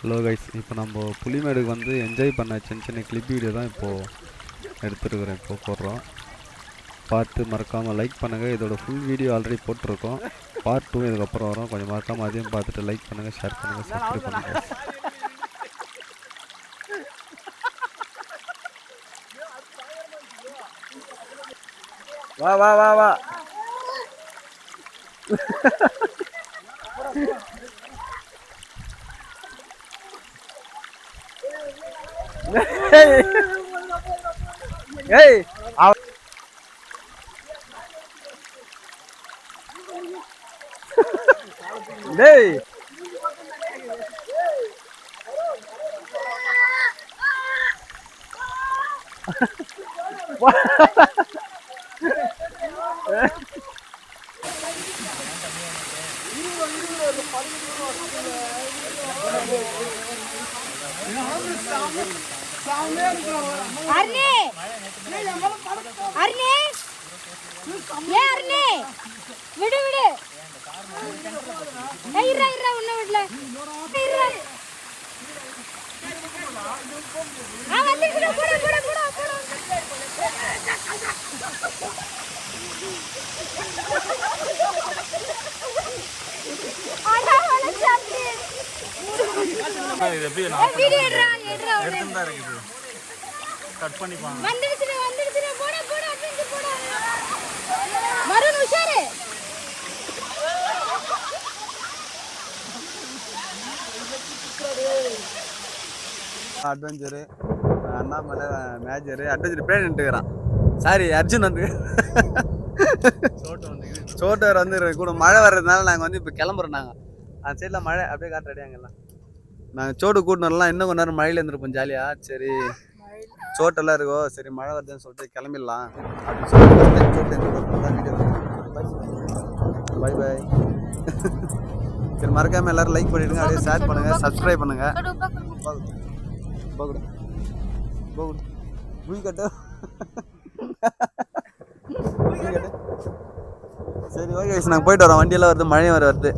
Hello guys, இப்போ நம்ம புலிமேடுக்கு வந்து என்ஜாய் பண்ண சின்ன சின்ன கிளிப் வீடியோ தான் இப்போது எடுத்துருக்குறேன். இப்போ போடுறோம், பார்த்து மறக்காமல் லைக் பண்ணுங்கள். இதோட ஃபுல் வீடியோ ஆல்ரெடி போட்டிருக்கோம். பார்ட் 2 இதுக்கப்புறம் வரும். கொஞ்சம் மறக்காமல் அதையும் பார்த்துட்டு லைக் பண்ணுங்கள், ஷேர் பண்ணுங்கள், சப்ஸ்கிரைப் பண்ணுங்கள். வா வா வா வா ஏய் டேய் அர்னே அர்னே ஏ அர்னே விடு விடு இருடா இருடா உன்ன விடல இருடா வந்துடுடா போடா போடா போடா போடா ஆடா வல சாப்பிடு இது எப்படி வீடியோ எடுறா எடுத்துதான் இருக்குது. கட் பண்ணி பாங்க. வந்துடுச்சுடா போடா போடா அப்படியே போடா மருன் உஷாரு அட்வென்ச்சரு அண்ணாமலை மேஜரு அட்வென்ச்சர் பேரண்ட்டுக்கிறான். சாரி, அர்ஜுன் வந்து சோட்டர் வந்து கூட மழை வர்றதுனால நாங்கள் வந்து இப்போ கிளம்புறோம். நாங்கள் அந்த சைடில் மழை அப்படியே காட்டு அடியாங்கலாம். நாங்கள் சோடு கூட்டினலாம் இன்னும் கொஞ்ச நேரம் மழையில் இருந்திருப்போம் ஜாலியாக. சரி சோட்டெல்லாம் இருக்கோம், சரி மழை வருதுன்னு சொல்லிட்டு கிளம்பிடலாம் அப்படின்னு சொல்லிட்டு பை பாய். சரி மறக்காமல் எல்லோரும் லைக் பண்ணிவிடுங்க, அப்படியே ஷேர் பண்ணுங்கள், சப்ஸ்கிரைப் பண்ணுங்கள். சரி ஓகே, நாங்கள் போயிட்டு வரோம். வண்டியெல்லாம் வருது, மழையும் வருது.